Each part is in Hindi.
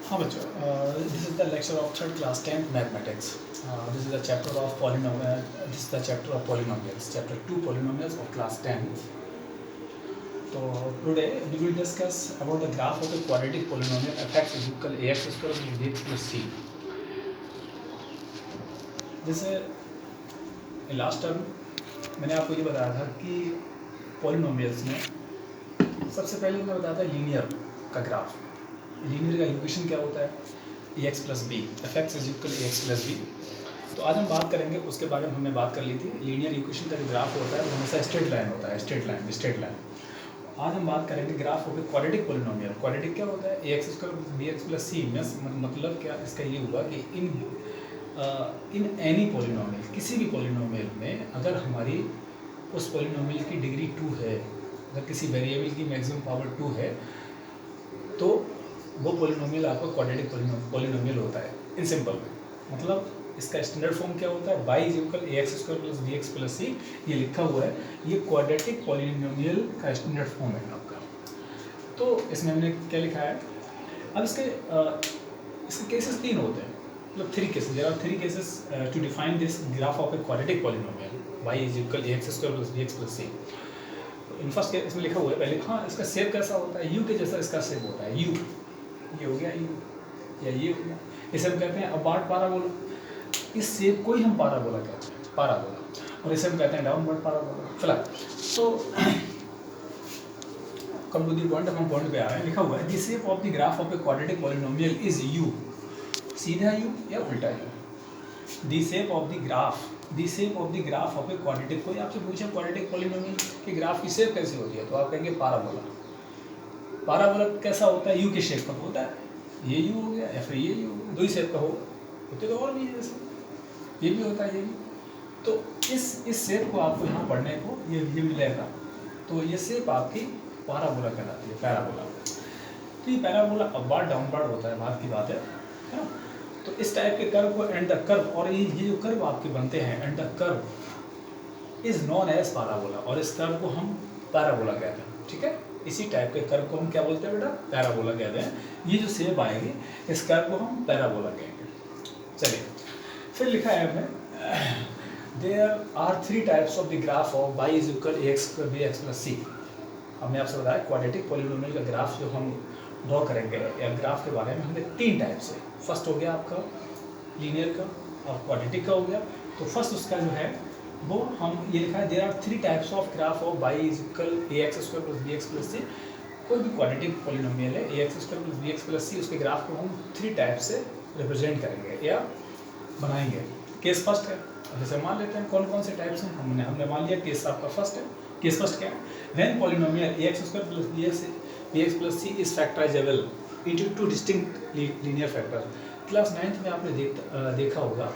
हाँ बच्चों, this is the lecture of third class 10th mathematics. This is the chapter of polynomial. This is the chapter of polynomials, chapter 2 polynomials of class 10th. तो today we will discuss about the graph of the quadratic polynomial f(x = ax² + bx + c. जैसे लास्ट टर्म मैंने आपको ये बताया था कि पॉलिनोमियल्स में सबसे पहले मैं बताया था लीनियर का ग्राफ. लीनियर का इक्वेशन क्या होता है? ax + b, f(x = ax + b. तो आज हम बात करेंगे, उसके बारे में हमने बात कर ली थी. लीनियर इक्वेशन का जो ग्राफ होता है वो हमेशा स्ट्रेट लाइन होता है, स्ट्रेट लाइन. आज हम बात करेंगे graph of quadratic polynomial. Quadratic क्या होता है? ax² + bx + c में मतलब क्या इसका ये हुआ कि इन एनी पॉलिनोमियल, किसी भी पॉलिनोमियल में अगर हमारी उस पॉलिनोमियल की डिग्री 2 है, अगर किसी वेरिएबल की मैक्सिमम पावर 2 है, तो वो पॉलिनोमियल आपका क्वाड्रेटिक पॉलिनोमियल होता है. इन सिंपल मतलब इसका स्टैंडर्ड फॉर्म क्या होता है? y = ax² + bx + c. ये लिखा हुआ है, ये क्वाड्रेटिक पॉलिनोमियल का स्टैंडर्ड फॉर्म है आपका. तो इसमें हमने क्या लिखा है? अब इसके केसेस 3 होते हैं, मतलब 3 cases. There are 3 cases to define this graph of a quadratic polynomial. y = ax² + bx + c. In first case इसमें लिखा हुआ है पहले. हाँ, इसका शेप कैसा होता है? u के जैसा इसका शेप होता है. u ये हो गया u, या ये हो गया. इसे हम कहते हैं अपवार्ड पाराबोला. इस शेप को ही हम पाराबोला कहते हैं, पाराबोला. और इसे हम कहते हैं डाउनवर्ड पाराबोला. चला, तो कम टू दी पॉइंट. हम पॉइंट पे आ रहे हैं. लिखा हुआ है the shape of the graph of a quadratic polynomial is u. सीधा u या उल्टा u. The shape of the graph of a quadratic. कोई आपसे पूछे क्वाड्रेटिक पॉलिनोमियल के ग्राफ की शेप कैसी होती है, तो आप कहेंगे पाराबोला. पाराबोला कैसा होता है? यू के शेप का होता है. ये यू हो गया या फिर ये यू हो गया. दो ही शेप का होते तो और भी है, जैसे ये भी होता है, ये भी. तो इस शेप को आपको यहाँ पढ़ने को ये मिलेगा. तो ये शेप आपकी पाराबोला कहलाती है, पैराबोला. तो ये पैराबोला अपवार्ड डाउनवर्ड होता है, बात की बात है ना. तो इस टाइप के कर्व को एंड द कर्व, और ये जो कर्व आपके बनते हैं and the curve is known as parabola. और इस कर्व को हम पैराबोला कहते हैं. ठीक है, इसी टाइप के कर्व को हम क्या बोलते हैं बेटा? पैराबोला कहते हैं. ये जो शेप आएगी इस कर्व को हम पैराबोला कहेंगे. चलिए, फिर लिखा है हमने there are 3 types of the graph of y = ax² + bx + c. हमने आपसे बताया क्वाड्रेटिक पॉलिनोमियल का ग्राफ जो हम ड्रॉ करेंगे, या ग्राफ के बारे में हमने 3 टाइप से. फर्स्ट हो गया आपका लीनियर का, और क्वाड्रेटिक का हो गया. तो फर्स्ट उसका जो है वो हम ये लिखा है there are 3 types of graph of y = ax² + bx + c. कोई भी क्वाड्रेटिक पॉलिनोमियल है ax² + bx + c, उसके ग्राफ को हम 3 टाइप से रिप्रेजेंट करेंगे या बनाएंगे. केस फर्स्ट है. जैसे मान लेते हैं कौन कौन से टाइप्स हैं. हमने मान लिया केस आपका फर्स्ट है. केस फर्स्ट क्या है? When polynomial ax² + bx + c is factorisable into 2 distinct linear factor. Class 9th में आपने देखा होगा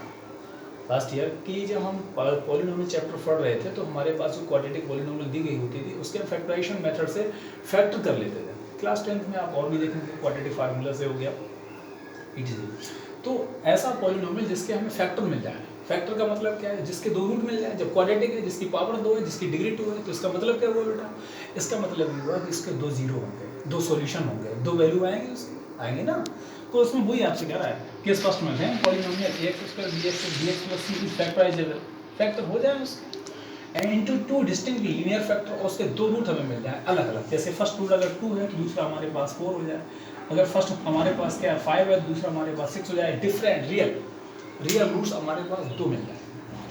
लास्ट ईयर कि जब हम पॉलिनोमियल चैप्टर पढ़ रहे थे, तो हमारे पास जो क्वाड्रेटिक पॉलिनोमियल दी गई होती थी उसके फैक्टराइजेशन मेथड से फैक्टर कर लेते थे. क्लास 10th में आप और भी देखेंगे क्वाड्रेटिक फार्मूला से हो गया etc. तो ऐसा पॉलिनोमियल जिसके हमें फैक्टर मिल जाए. फैक्टर का मतलब क्या है? जिसके 2 रूट मिल जाए. जब क्वाड्रेटिक है जिसकी पावर 2 है, जिसकी डिग्री 2 है, तो इसका मतलब क्या हुआ बेटा? इसका मतलब ये हुआ कि इसके 2 जीरो होंगे, 2 सॉल्यूशन होंगे, 2 वैल्यू आएंगे, उसके आएंगे ना. तो उसमें वही आपसे कह रहा है केस फर्स्ट में है polynomial ax² bx + c is factorisable. Factor हो जाए उसके and into 2 distinct linear factor, और उसके 2 रूट हमें मिल जाए अलग अलग. जैसे फर्स्ट रूट अगर 2 है तो दूसरा हमारे पास 4 हो जाए. अगर फर्स्ट हमारे पास क्या है 5 है, दूसरा हमारे पास 6 हो जाए. डिफरेंट रियल रूट्स हमारे पास 2 मिल जाए.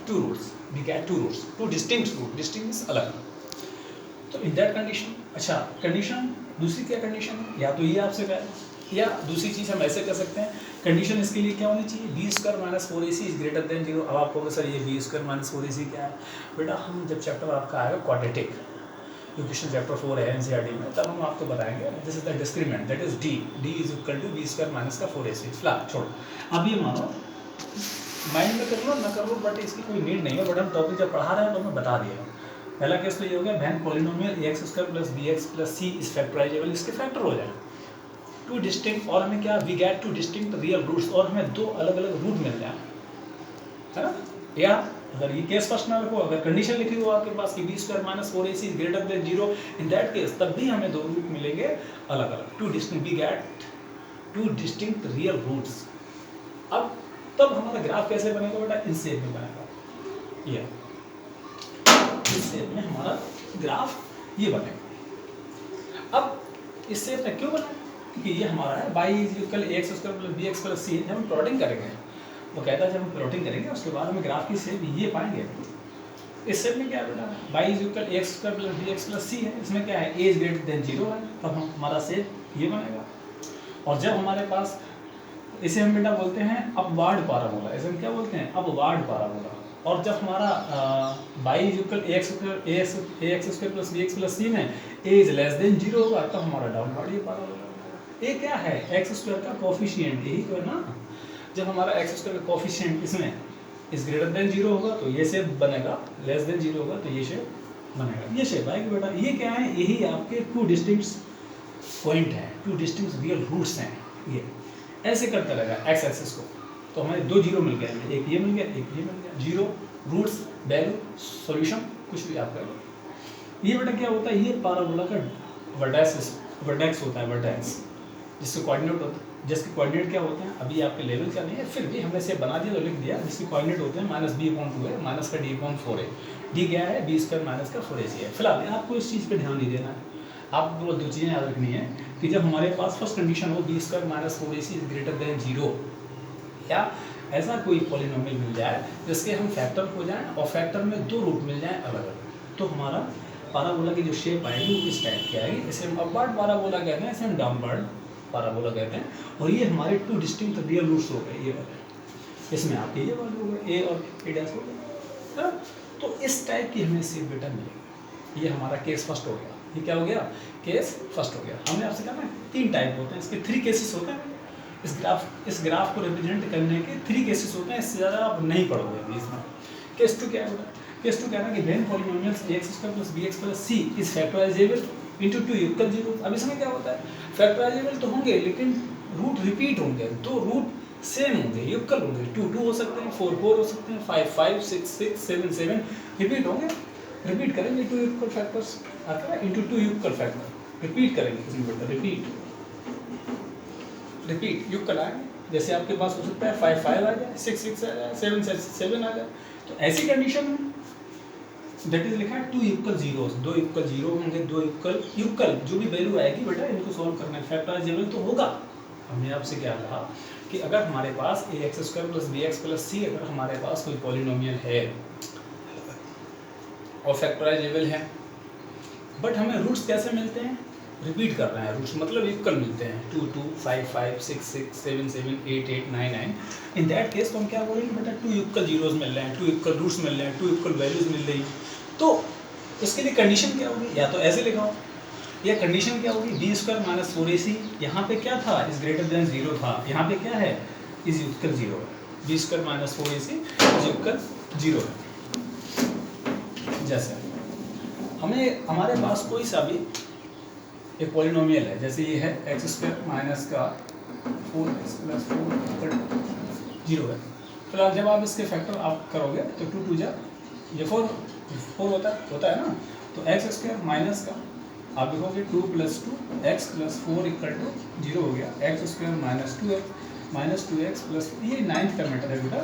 2 roots, we get 2 roots, 2 distinct root. Distinct अलग. तो इन दैट कंडीशन, अच्छा कंडीशन दूसरी क्या कंडीशन है? या तो ये आपसे कहा, या दूसरी चीज़ हम ऐसे कर सकते हैं. कंडीशन इसके लिए क्या होनी चाहिए? b² - 4ac is greater than 0. अब आप कहोगे सर ये b² - 4ac क्या है? बेटा हम जब चैप्टर आपका आएगा क्वाड्रेटिक इक्वेशन चैप्टर 4 है एनसीईआरटी में, तब हम आपको बताएंगे this is the discriminant that is d = b² - 4ac. फिलहाल छोड़ो. अब ये मानो माइंड में कर लो ना कर लो, बट इसकी कोई नीड नहीं है. बट हम टॉपिक जब पढ़ा रहे हैं तो मैं बता दिया. पहला केस तो ये हो गया when polynomial ax² + bx + c is factorisable. इसके फैक्टर हो जाए 2 डिस्टिंक्ट, और हमें क्या we get 2 distinct real roots, और हमें 2 अलग अलग रूट मिल जाए, है ना. या अगर ये केस फर्स्ट ना रखो, अगर कंडीशन लिखी हो आपके पास कि b square minus 4ac is greater than 0, in that case तब भी हमें दो रूट मिलेंगे अलग अलग, two distinct, we get two distinct real roots. अब तब हमारा ग्राफ कैसे बनेगा बेटा, इस शेप में बनेगा, ये इस शेप में हमारा ग्राफ ये बनेगा। अब इस शेप में क्यों बना, क्योंकि ये हमारा है y is equal x square plus b x plus c. जब हम प्लॉटिंग करेंगे, वो कहता है जब हम प्लॉटिंग करेंगे उसके बाद हमें ग्राफ की शेप ये पाएंगे। इस शेप में क्या है बेटा, y is equal x square plus b x plus c है, इसमें क्या है a इज ग्रेटर देन 0 है, तब हमारा शेप ये बनेगा। और जब हमारे पास, इसे हम बेटा बोलते हैं अपवार्ड पाराबोला, इसे हम क्या बोलते हैं, अपवार्ड पाराबोला। और जब हमारा y is equal x square plus b x plus c में a इज लेस देन 0 होगा, तब हमारा डाउनवर्ड ये पाराबोला। ये क्या है, एक्स स्क्वायर का कोफिशिएंट, यही तो है ना। जब हमारा एक्स स्क्वायर का कोफिशिएंट इसमें इज ग्रेटर देन 0 होगा तो ये शेप बनेगा, लेस देन 0 होगा तो ये शेप बनेगा, ये शेप आएगी बेटा। ये क्या है, यही आपके टू डिस्टिंक्ट पॉइंट हैं, टू डिस्टिंक्ट रियल रूट्स हैं। ये ऐसे करता रहेगा एक्स एक्सिस को, तो हमें दो जीरो मिल गए, एक ये मिल गया, एक ये मिल गया, जीरो, रूट्स, वैल्यू, सॉल्यूशन, कुछ भी आप कर लो। ये बेटा क्या होता है, ये पाराबोला का वर्टेक्स होता है, वर्टेक्स जिसके कोऑर्डिनेट होते हैं, जिसके कोऑर्डिनेट क्या होते हैं अभी आपके लेवल का नहीं है, फिर भी हमने से बना दिया तो लिख दिया, जिसके कोऑर्डिनेट होते हैं माइनस b/2 है, माइनस का d/4 है, डी क्या है बी स्क्वायर माइनस का 4ac है। फिलहाल आपको इस चीज़ पे ध्यान नहीं देना है, आपको दो चीज़ें याद रखनी है कि जब हमारे पास फर्स्ट कंडीशन हो b square minus 4ac is greater than 0, या ऐसा कोई पॉलिनोमियल मिल जाए जिसके हम फैक्टर हो जाएं और फैक्टर में दो रूट मिल जाएं अलग अलग, तो हमारा पाराबोला की जो शेप आएगी इस टाइप की आएगी। इसे हम अपवर्ड पाराबोला कहते हैं, इसे हम डाउनवर्ड पाराबोला कहते हैं। और ये हमारे टू डिस्टिंक्ट रियल रूट्स हो गए, ये वाले, इसमें आपके ये वाले हो गए, ए और ए डैश हो गए। तो इस टाइप की हमें शेप बेटा मिलेगी। ये हमारा केस फर्स्ट हो गया, ये क्या हो गया, केस फर्स्ट हो गया। हमने आपसे कहा ना तीन टाइप होते हैं, इसके थ्री केसेस होते हैं। इस ग्राफ को रिप्रेजेंट करने के थ्री केसेस होते हैं, इससे ज़्यादा आप नहीं पढ़ोगे इसमें। केस टू क्या होगा, केस टू कहना कि when polynomials ax square plus bx plus c is factorisable into 2 equal 0। अब इसमें क्या होता है, फैक्टराइजेबल तो होंगे लेकिन रूट रिपीट होंगे, दो रूट सेम होंगे, युगल होंगे, 2 2 हो सकते हैं, 4 4 हो सकते हैं, 5 5 6 6 7 7 रिपीट होंगे। रिपीट करेंगे 2 इक्वल फैक्टर्स आता है इनटू 2 इक्वल फैक्टर, रिपीट करेंगे इसमें बेटा, रिपीट युगल आएंगे। जैसे आपके पास हो सकता है 5 5 आ जाए, 6 6 आ जाए, 7 7 आ जाए। तो ऐसी कंडीशन में दैट इज लिखा है 2 इक्वल जीरोस, 2 इक्वल जीरो होंगे, 2 इक्वल जो भी वैल्यू आएगी बेटा इनको सॉल्व करना है, फैक्टराइजेबल तो होगा। हमने आपसे क्या कहा कि अगर हमारे पास ax square plus bx plus c अगर हमारे पास कोई पॉलिनोमियल है और फैक्टराइजेबल है, बट हमें रूट्स कैसे मिलते हैं, रिपीट कर रहे हैं रूट्स, मतलब इक्वल मिलते हैं 2 2 5 5 6 6 7 7 8 8 9 9। इन दैट केस तो हम क्या बोलेंगे बेटा, 2 इक्वल जीरोस मिल रहे हैं, 2 इक्वल रूट्स मिल रहे हैं, 2 इक्वल वैल्यूज मिल रही। तो इसके लिए कंडीशन क्या होगी, या तो ऐसे लिखाओ, या कंडीशन क्या होगी बी स्क्वायर माइनस 4ac, यहाँ पे क्या था इज ग्रेटर देन 0 था, यहाँ पे क्या है इज इक्वल 0 है, b square minus 4ac is equal 0 है। जैसे हमें हमारे पास कोई सा भी एक पॉलिनोमियल है, जैसे ये है एक्स स्क्वायर माइनस का 4x प्लस 4 इक्वल 0 है। फिलहाल जब आप इसके फैक्टर आप करोगे तो 2 2 जा ये 4 होता है ना, तो एक्स स्क्वायर माइनस का आप लिखोगे 2 plus 2 x plus 4 equal to 0 हो गया, x square minus 2x plus, ये 9th का मेथड है बेटा,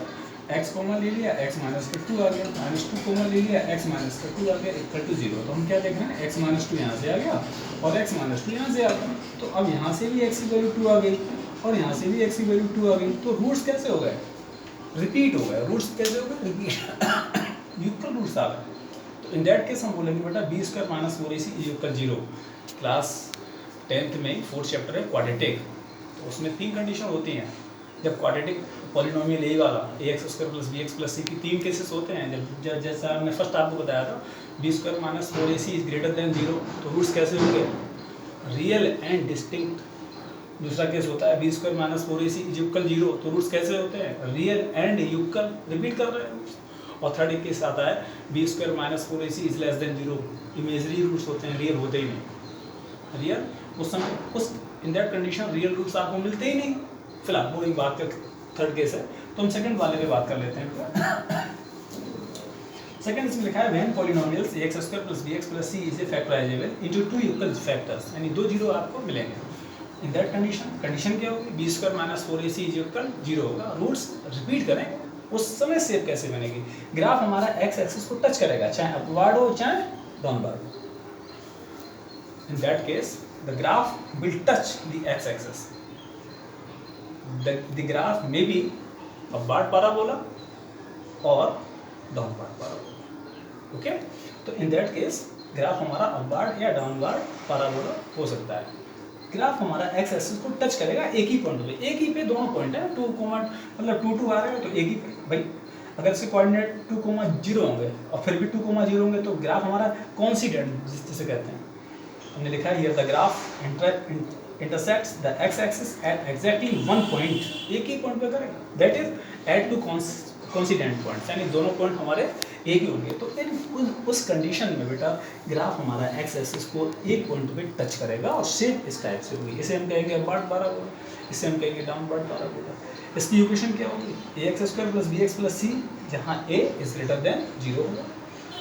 x कॉमन ले लिया, x माइनस का 2 आ गया, माइनस 2 कॉमन ले लिया, x माइनस का 2 आ गया इक्वल टू 0। तो हम क्या देख रहे हैं, x माइनस 2 यहाँ से आ गया और x माइनस 2 यहाँ से आ गया, तो अब यहाँ से भी x की वैल्यू 2 आ गई और यहाँ से भी x की वैल्यू 2 आ गई। तो रूट्स कैसे हो गए, रिपीट हो गए, रूट्स कैसे हो गए, रिपीट इक्वल रूट्स आ गए। तो इन दैट केस हम बोलेंगे बेटा b square minus 4ac is equal 0। Class 10th में 4th चैप्टर है क्वाड्रेटिक, तो उसमें 3 कंडीशन होती हैं। जब क्वाड्रेटिक पॉलिनोमियल ए वाला ax square plus bx plus c की 3 केसेस होते हैं, जब जैसा हमने फर्स्ट आपको बताया था b square minus 4ac is greater than 0, तो रूट्स कैसे होंगे, रियल एंड डिस्टिंक्ट। दूसरा केस होता है b square minus 4ac is equal 0, तो रूट्स कैसे होते हैं, रियल एंड इक्वल, रिपीट कर रहे हैं। और थर्ड एक केस आता है b square minus 4ac is less than 0, imaginary roots होते हैं, रियल होते ही नहीं। रियल उस समय उस in that condition real roots आपको मिलते ही नहीं। फिलहाल वो एक बात का थर्ड केस है, तो हम सेकंड वाले पे बात कर लेते हैं। सेकंड इसमें लिखा है when polynomials ax square plus bx plus c is a factorisable into two equal factors, यानी दो जीरो आपको मिलेंगे। इन दैट कंडीशन क्या होगी, b square minus 4ac is equal 0 होगा। रूट्स रिपीट करें, उस समय शेप कैसे बनेगी, ग्राफ हमारा एक्स एक्सिस को टच करेगा, चाहे अपवर्ड हो चाहे downward. In that case the graph will touch the x axis, the graph may be upward parabola और डाउनवर्ड पैराबोला। ओके, तो इन दैट केस ग्राफ हमारा अपवर्ड या डाउनवर्ड पैराबोला हो सकता है। ग्राफ हमारा एक्स एक्सिस को टच करेगा एक ही पॉइंट पे, एक ही पे दोनों पॉइंट है, 2, मतलब 2 2 आ रहा है तो एक ही पे भाई, अगर इसके कोऑर्डिनेट 2,0 होंगे और फिर भी 2,0 होंगे तो ग्राफ हमारा कोइंसिडेंट जिसे कहते हैं, हमने लिखा है here the graph intersects the x axis at exactly one point, एक ही पॉइंट पे करेगा, that is at two coincident points, यानी दोनों पॉइंट हमारे एक ही होंगे। तो इन उस कंडीशन में बेटा ग्राफ हमारा एक्स एक्सिस को एक पॉइंट पे टच करेगा और शेप इस टाइप से होगी। इसे हम कहेंगे अपवर्ड पैराबोला, इसे हम कहेंगे डाउनवर्ड पैराबोला। इसकी इक्वेशन क्या होगी, ax square plus bx plus c, जहाँ a इज ग्रेटर देन 0 होगा,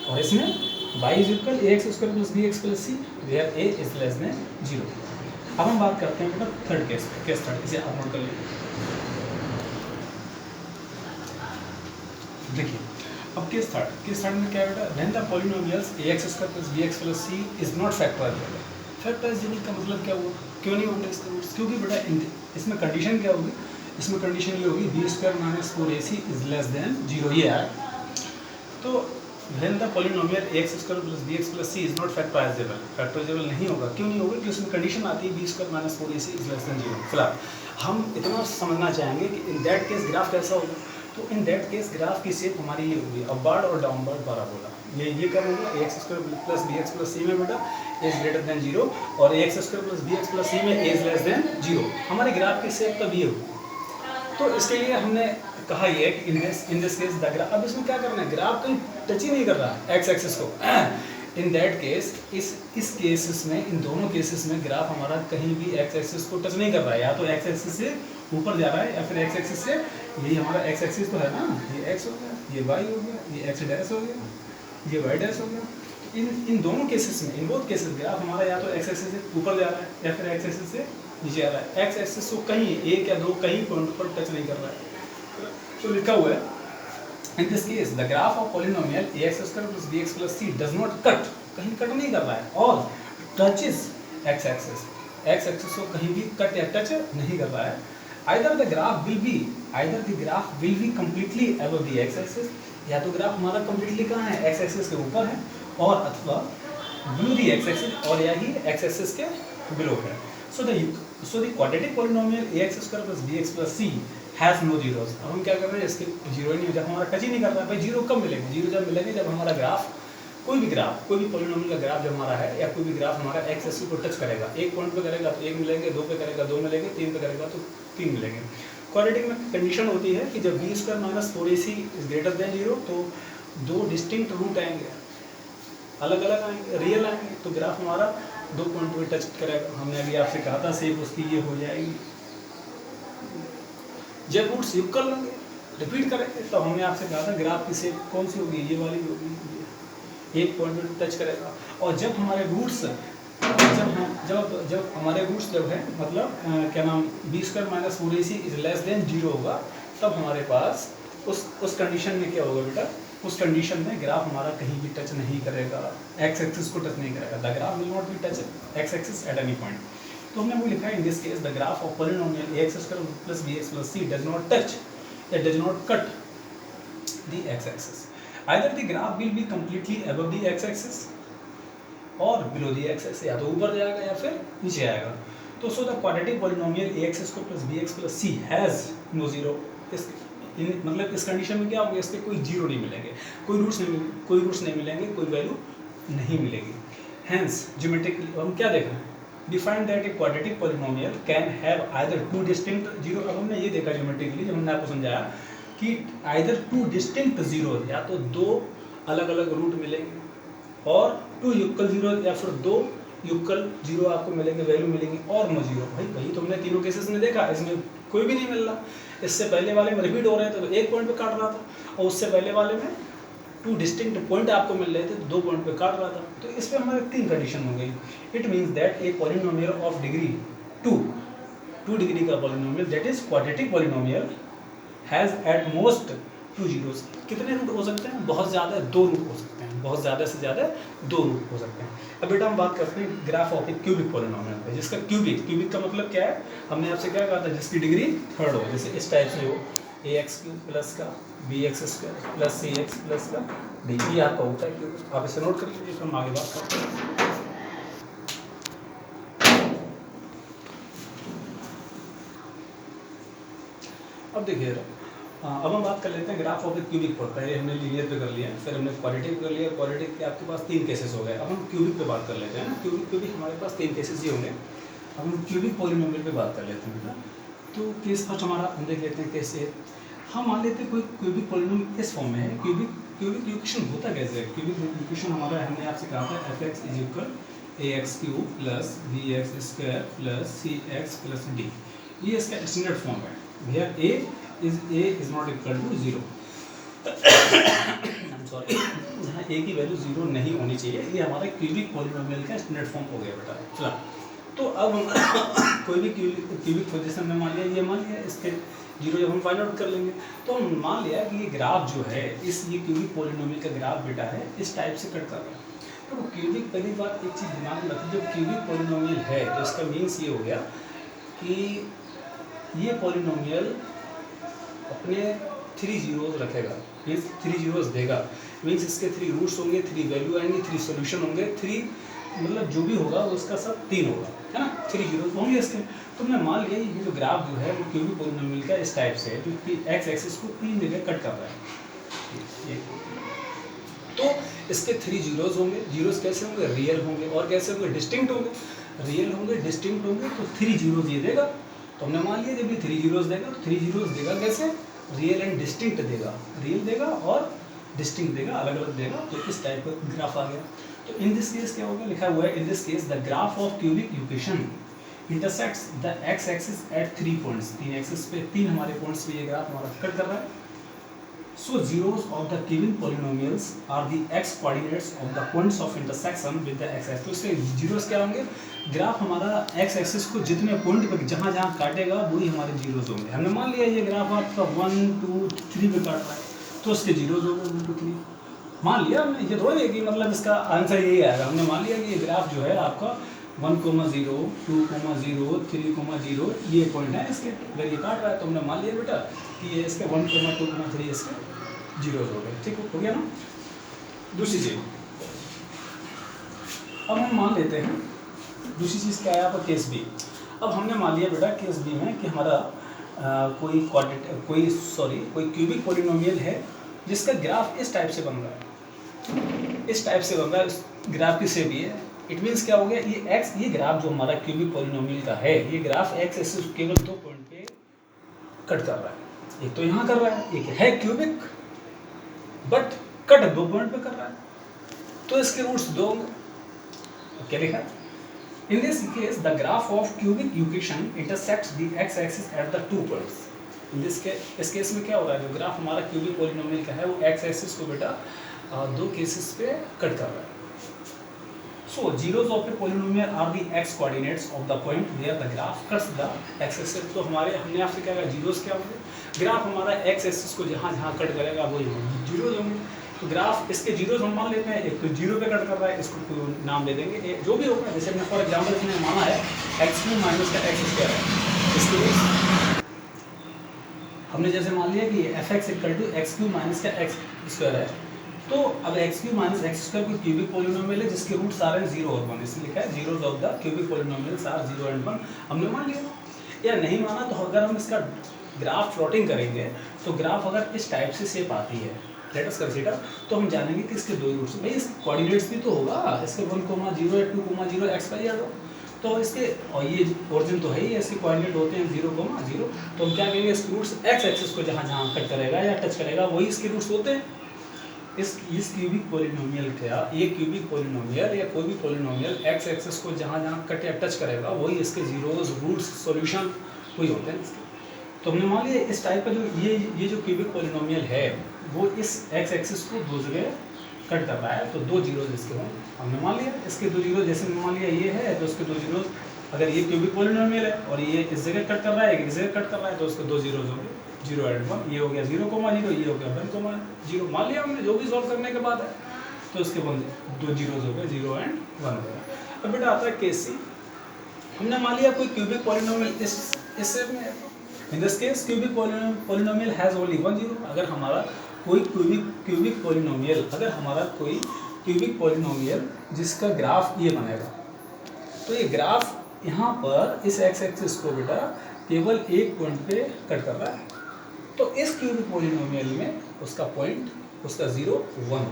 और इसमें y is equal ax square plus bx plus c where a is less than 0। अब हम बात करते हैं बेटा थर्ड केस, केस थर्ड, इसे आप नोट कर लीजिए। देखिए अब केस थर्ड में क्या है बेटा, when the polynomials ax square plus bx plus c is not factorisable. Factorisable का मतलब क्या हुआ, क्यों नहीं होंगे इसके रूट्स, क्योंकि बेटा इसमें कंडीशन क्या होगी, इसमें कंडीशन ये होगी b square minus 4ac is less than 0, ये है। तो when the polynomial ax square plus bx plus c is not factorisable नहीं होगा, क्यों नहीं होगा, क्योंकि उसमें कंडीशन आती है b square minus 4ac is less than 0। फिलहाल हम इतना समझना चाहेंगे कि इन दैट केस ग्राफ कैसा होगा, तो इन दैट केस ग्राफ की शेप हमारी ये होगी अपवर्ड और डाउनवर्ड पैराबोला। ये कब होगा, ax square plus bx plus c में बेटा इज ग्रेटर देन 0 और ax square plus bx plus c में इज लेस देन 0, हमारे ग्राफ की शेप तब ये होगी। तो इसके लिए हमने कहा ये कि इन दिस केस द ग्राफ, अब इसमें क्या करना है, ग्राफ कहीं टच ही नहीं कर रहा है एक्स एक्सिस को। इन दैट केस इस केसेस में, इन दोनों केसेस में ग्राफ हमारा कहीं भी एक्स एक्सिस को टच नहीं कर रहा है, या तो एक्स एक्सिस से ऊपर जा रहा है या फिर एक्स एक्सिस से, यही हमारा एक्स एक्सिस तो है ना, ये एक्स हो गया, ये वाई हो गया, ये एक्स डैश हो गया, ये वाई डैश हो गया। इन दोनों केसेस में, इन बोथ केसेस ग्राफ हमारा या तो एक्स एक्सिस से ऊपर जा रहा है या फिर एक्स एक्सिस से नीचे आ रहा है। एक्स एक्सिस को कहीं एक या दो कहीं पॉइंट पर टच नहीं कर रहा है। तो लिखा हुआ है in this case the graph of polynomial ax square plus bx plus c does not cut, कहीं कट नहीं कर रहा है, और touches x axis, x axis को कहीं भी कट या टच नहीं कर रहा है। either the graph will be completely above the x axis, या तो ग्राफ हमारा completely कहाँ है, x axis के ऊपर है, और अथवा below the x axis, और या ही x axis के below है। So the quadratic polynomial ax square plus bx plus c has no zeros। अब हम क्या कर रहे हैं, इसके जीरो नहीं, जब हमारा टच ही नहीं कर रहा है। भाई जीरो कब मिलेंगे, जीरो जब मिलेंगे जब हमारा ग्राफ, कोई भी पॉलिनोमियल का ग्राफ जब हमारा है, या कोई भी ग्राफ हमारा एक्स एक्सिस को टच करेगा, एक पॉइंट पे करेगा तो एक मिलेंगे, दो पे करेगा दो मिलेंगे, तीन पे करेगा तो तीन मिलेंगे। क्वाड्रेटिक में कंडीशन होती है कि जब b square minus 4ac is greater than 0 तो दो डिस्टिंक्ट रूट आएंगे, अलग अलग आएंगे, रियल आएंगे, तो ग्राफ हमारा दो पॉइंट पे टच करेगा। हमने अभी आपसे कहा था शेप उसकी ये हो जाएगी, जब रूट्स इक्वल होंगे रिपीट करेंगे तो हमने आपसे कहा था ग्राफ की शेप कौन सी होगी, ये वाली होगी, एक पॉइंट पे टच करेगा। और जब हमारे रूट्स जब हमारे रूट्स जब है मतलब क्या नाम b square minus 4ac is less than 0 होगा, तब हमारे पास उस कंडीशन में क्या होगा बेटा, उस कंडीशन में ग्राफ हमारा कहीं भी टच नहीं करेगा, एक्स एक्सिस को टच नहीं करेगा, the graph will not be touch x axis at any point. तो हमने वो लिखा है in this case the graph of polynomial ax square plus bx plus c does not touch या does not cut the x axis. Either the graph will be completely above the x axis और below the x axis, या तो ऊपर जाएगा या फिर नीचे आएगा। तो so the quadratic polynomial ax square plus bx plus c has no zero। मतलब इस कंडीशन में क्या होगा, इसके कोई जीरो नहीं मिलेंगे, कोई रूट्स नहीं मिलेंगे, कोई वैल्यू नहीं मिलेगी। Hence geometrically हम क्या देख रहे हैं, define that a quadratic polynomial can have either two distinct zero। अब हमने ये देखा geometrically जब हमने आपको समझाया कि आइदर टू डिस्टिंक्ट जीरो, या तो दो अलग अलग रूट मिलेंगे, और टू इक्वल जीरो, या फिर दो इक्वल जीरो आपको मिलेंगे, वैल्यू मिलेंगी, और नो जीरो। भाई वही तो हमने तीनों केसेस में देखा, इसमें कोई भी नहीं मिल रहा। इससे पहले वाले में रिपीट हो रहे थे तो एक पॉइंट पे काट रहा था, और उससे पहले वाले में टू डिस्टिंक्ट पॉइंट आपको मिल रहे थे, तो 2 पॉइंट पे काट रहा था। तो इस पे हमारे 3 कंडीशन हो गई। It means that a polynomial of degree 2 degree का polynomial that is quadratic polynomial has at most 2 zeros. कितने रूट हो सकते हैं? बहुत ज़्यादा 2 रूट हो सकते हैं, बहुत ज़्यादा से ज़्यादा 2 रूट हो सकते हैं। अब बेटा हम बात करते हैं graph of A cubic polynomial पे, जिसका क्यूबिक का मतलब क्या है? हमने आपसे क्या कहा था? जिसकी डिग्री 3rd हो, जैसे इस टाइप से हो ax³ प्लस का bx² प्लस cx प्लस का d, ये आपका होता है क्यूबिक। आप इसे नोट कर लीजिए, फिर हम आगे बात करते हैं। अब देखिए, अब हम बात कर लेते हैं ग्राफ ऑफ ए क्यूबिक पर। पहले हमने लीनियर पे कर लिया, फिर हमने क्वाड्रेटिक पे कर लिया। क्वाड्रेटिक के आपके पास 3 केसेस हो गए। अब हम क्यूबिक पे बात कर लेते हैं ना। क्यूबिक पे भी हमारे पास 3 केसेस ही होंगे। अब हम क्यूबिक पॉलिनोमियल पे बात कर लेते हैं बेटा। तो केस फर्स्ट हमारा हम देख लेते हैं कैसे। हम मान लेते हैं कोई क्यूबिक पॉलिनोमियल इस फॉर्म में है। क्यूबिक इक्वेशन होता कैसे है? क्यूबिक इक्वेशन हमारा हमने आपसे कहा था f(x) = ax³ plus bx² plus cx plus d। ये इसका स्टैंडर्ड फॉर्म है। Here a is not equal to 0। I'm sorry, यहाँ a की वैल्यू 0 नहीं होनी चाहिए। ये हमारा क्यूबिक पॉलिनोमियल का स्टैंडर्ड फॉर्म हो गया बेटा। चला, तो अब हम कोई भी क्यूबिक पोजीशन में मान लिया इसके 0 जब हम फाइंड आउट कर लेंगे, तो हम मान लिया कि ये ग्राफ जो है ये क्यूबिक पॉलिनोमियल का ग्राफ बेटा है इस टाइप से कट कर रहा है। तो क्यूबिक, पहली बात एक चीज़ दिमाग में रखिए, जब क्यूबिक पॉलिनोमियल है तो इसका मीन्स ये हो गया कि ये पॉलिनोमियल अपने 3 जीरोस रखेगा, मीन्स 3 जीरोस देगा। मीन्स इसके 3 रूट्स होंगे, 3 वैल्यू आएंगी, 3 सॉल्यूशन होंगे, 3 मतलब जो भी होगा उसका सब 3 होगा, है ना। 3 जीरोस होंगे इसके। तो मैं मान लिया ये जो ग्राफ जो है वो क्यूबिक पॉलिनोमियल का इस टाइप से है, जो एक्स एक्सिस को 3 जगह कट कर रहा है। तो इसके 3 जीरोस होंगे। जीरोस कैसे होंगे? रियल होंगे। और कैसे होंगे? डिस्टिंक्ट होंगे। रियल होंगे, डिस्टिंक्ट होंगे, तो 3 जीरोस ये देगा। तो हमने मान लिया जब ये 3 जीरोस देगा, तो 3 जीरोस देगा कैसे? रियल एंड डिस्टिंक्ट देगा। रियल देगा और डिस्टिंक्ट देगा, अलग अलग देगा। तो इस टाइप का ग्राफ आ गया। तो इन दिस केस क्या होगा? लिखा हुआ है in this case the graph of cubic equation intersects the x axis eight 3 points. 3 axis पे 3 हमारे पॉइंट्स पे ये ग्राफ हमारा कट कर रहा है। So zeros of the cubic polynomials are the x coordinates of the points of intersection with the x axis। तो इसके जीरोस क्या होंगे? ग्राफ हमारा x एक्सिस को जितने पॉइंट पे जहाँ जहाँ काटेगा वही हमारे जीरोस होंगे। हमने मान लिया ये ग्राफ आपका 1 2 3 पे काट रहा है, तो उसके जीरोस होंगे 1 2 3। मान लिया हमने, ये थोड़ा है कि मतलब इसका आंसर यही आएगा। हमने मान लिया कि ये ग्राफ जो है आपका 1, 0, 2, 0, 3, 0 ये पॉइंट है इसके। अगर ये काट रहा है तो हमने मान लिया बेटा कि ये इसके 1, 2, 3 इसके जीरोस हो गए। ठीक हो गया ना। दूसरी चीज अब हम मान लेते हैं, दूसरी चीज़ क्या है आपका? Case B. अब हमने मान लिया बेटा केस बी में कि हमारा कोई क्यूबिक पॉलिनोमियल है जिसका ग्राफ इस टाइप से बन रहा है, इस टाइप से बन रहा है। ग्राफ की शेप ये है। इट मीन्स क्या हो गया? ये ग्राफ जो हमारा क्यूबिक पॉलिनोमियल का है, ये ग्राफ एक्स एक्सिस केवल 2 पॉइंट पे कट कर रहा है। एक तो यहाँ कर रहा है, एक है क्यूबिक बट कट 2 पॉइंट पे कर रहा है, तो इसके रूट्स 2 होंगे। क्या लिखा है? In this case the graph of cubic equation intersects the x axis at the 2 points. इस केस में क्या हो रहा है? जो ग्राफ हमारा क्यूबिक पॉलिनोमियल का है वो एक्स एक्सिस को बेटा 2 केसेस पे कट कर रहा है। So zeros of a polynomial are the x coordinates of the point where the graph cuts the x axis। तो हमने आपसे क्या कहा? जीरोस क्या होंगे? ग्राफ हमारा x एक्सिस को जहाँ जहाँ कट करेगा वही जीरोस होंगे। तो ग्राफ इसके जीरोस हम मान लेते हैं। एक तो 0 पे कट कर रहा है, इसको कोई नाम दे देंगे, जो भी होगा। जैसे हमने फॉर एग्जाम्पल इसमें माना है x³ माइनस का x² है। इसके लिए हमने जैसे मान लिया कि f(x) = x³ माइनस का x² है। तो अब x³ माइनस x² कोई क्यूबिक पॉलिनोमियल है जिसके रूट्स आ रहे हैं 0 और 1। इसमें लिखा है zeros of the cubic polynomials are 0 and 1। हमने मान लिया। या नहीं माना तो अगर हम इसका ग्राफ प्लॉटिंग करेंगे तो ग्राफ अगर इस टाइप से शेप आती है, लेट अस कंसीडर, तो हम जानेंगे कि इसके 2 रूट्स। भाई इसके कोऑर्डिनेट्स भी तो होगा, इसके 1, 0 या 2, 0 x y याद हो। तो इसके, और ये ओरिजिन तो है ही, इसके कोऑर्डिनेट होते हैं 0, 0। तो हम क्या कहेंगे? इसके रूट्स x एक्सिस को जहाँ जहाँ कट करेगा या टच करेगा वही इसके रूट्स होते हैं। इस क्यूबिक पॉलिनोमियल का, ये क्यूबिक पॉलिनोमियल या कोई भी पॉलिनोमियल एक्स एक्सिस को जहाँ जहाँ कट या टच करेगा वही इसके जीरोस, रूट्स, सॉल्यूशन वही होते हैं इसके। तो हमने मान लिया इस टाइप का जो ये जो क्यूबिक पॉलिनोमियल है वो इस एक्स एक्सिस को दो जगह कट कर रहा है, तो दो जीरोज इसके हों, हमने मान लिया इसके दो जीरो, जैसे मान लिया ये है तो इसके दो जीरोज, अगर ये क्यूबिक पॉलिनोमियल है और ये इस जगह कट कर रहा है, इस जगह कट कर रहा है, तो उसके दो जीरोज होंगे, 0 और 1, ये हो गया 0,0, ये हो गया 1,0 मान लिया हमने, जो भी सॉल्व करने के बाद है, तो इसके दो जीरोज हो गए, 0 और 1 हो गया। अब बेटा आता है केस सी, हमने मान लिया कोई क्यूबिक पॉलिनोमियल इस शेप में है, in this case cubic polynomial has only 1 0। अगर हमारा कोई क्यूबिक पॉलिनोमियल, अगर हमारा कोई क्यूबिक पॉलिनोमियल जिसका ग्राफ ये बनेगा, तो ये ग्राफ यहाँ पर इस एक्स एक्सिस को बेटा केवल एक पॉइंट पे कट कर रहा है, तो इस क्यूबिक पॉलिनोमियल में उसका पॉइंट, उसका 0 1 होगा,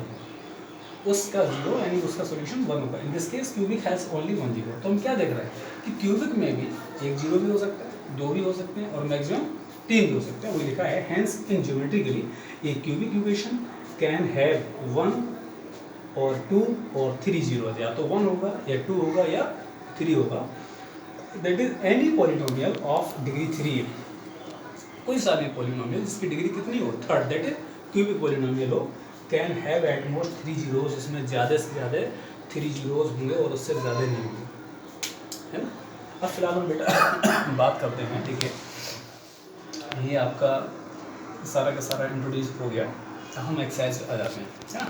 उसका 0 यानी उसका सॉल्यूशन 1 होगा। इन this case cubic has only 1 0। तो हम क्या देख रहे हैं कि क्यूबिक में भी एक 0 भी हो सकता है, 2 भी हो सकते हैं और मैक्सिमम 3 भी हो सकते हैं। वो लिखा है hence in geometrically A cubic equation can have 1 और 2 और 3 जीरोज, या तो 1 होगा या 2 होगा या 3 होगा। That is any polynomial of degree 3, कोई सा भी पॉलिनोमियल जिसकी डिग्री कितनी हो, 3rd, that is cubic polynomial हो, can have at most 3 zeros, इसमें ज़्यादा से ज़्यादा 3 जीरोज होंगे और उससे ज़्यादा नहीं होंगे, है ना। अब फिलहाल हम बेटा बात करते हैं, ठीक है, ये आपका सारा का सारा इंट्रोड्यूस हो गया, हम एक्सरसाइज आ जाते हैं, है ना।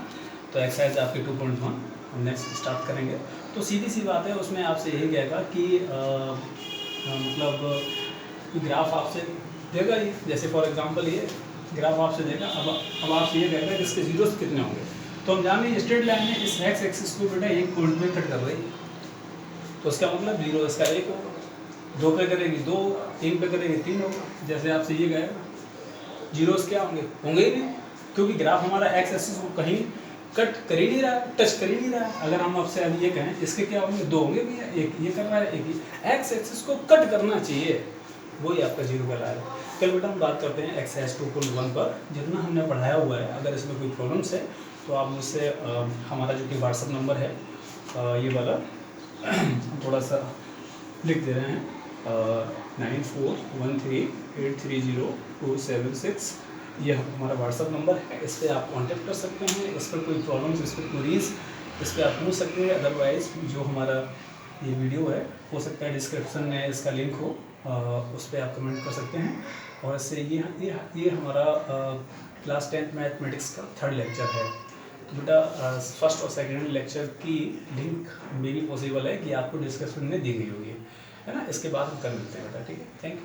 तो एक्सरसाइज आपकी 2.1 हम नेक्स्ट स्टार्ट करेंगे। तो सीधी सी बात है, उसमें आपसे यही कहेगा कि मतलब ग्राफ आपसे देगा ही, जैसे फॉर एग्जांपल ये ग्राफ आपसे देगा, अब आपसे ये कहेगा कि इसके जीरोस कितने होंगे। तो हम जान रहे स्ट्रेट लाइन में इस एक्स एक्सिस को बेटा एक पॉइंट में कट कर रही है, तो इसका मतलब 0 इसका 1 होगा, 2 पे करेगी 2, 3 पे करेगी 3 होगा। जैसे आपसे ये कहेगा जीरोस क्या होंगे, होंगे ही नहीं, क्योंकि ग्राफ हमारा एक्स एक्सिस को कहीं कट कर ही नहीं रहा है, टच कर ही नहीं रहा है। अगर हम आपसे अभी ये कहें इसके क्या होंगे, 2 होंगे भैया, एक ये कर रहा है, एक ही एक्स एक्सिस को कट करना चाहिए, वही आपका 0 का लाएगा। कल बेटा हम बात करते हैं एक्सरसाइज 2.1 पर, जितना हमने पढ़ाया हुआ है, अगर इसमें कोई प्रॉब्लम्स है तो आप मुझसे हमारा जो कि व्हाट्सअप नंबर है ये वाला थोड़ा सा लिख दे रहे हैं, 9413830276, ये हमारा व्हाट्सअप नंबर है, इस पर आप कांटेक्ट कर सकते हैं। इस पर कोई प्रॉब्लम्स, इस पर क्वेरीज, इस पर आप पूछ सकते हैं। अदरवाइज़ जो हमारा ये वीडियो है, हो सकता है डिस्क्रिप्शन में इसका लिंक हो, उस पर आप कमेंट कर सकते हैं। और इससे ये हमारा क्लास 10th मैथमेटिक्स का 3rd लेक्चर है। तो बेटा फर्स्ट और सेकेंड लेक्चर की लिंक मे भी पॉसिबल है कि आपको डिस्क्रिप्शन में दी गई होगी, है ना। इसके बाद हम कर मिलते हैं बेटा, ठीक है, थैंक यू।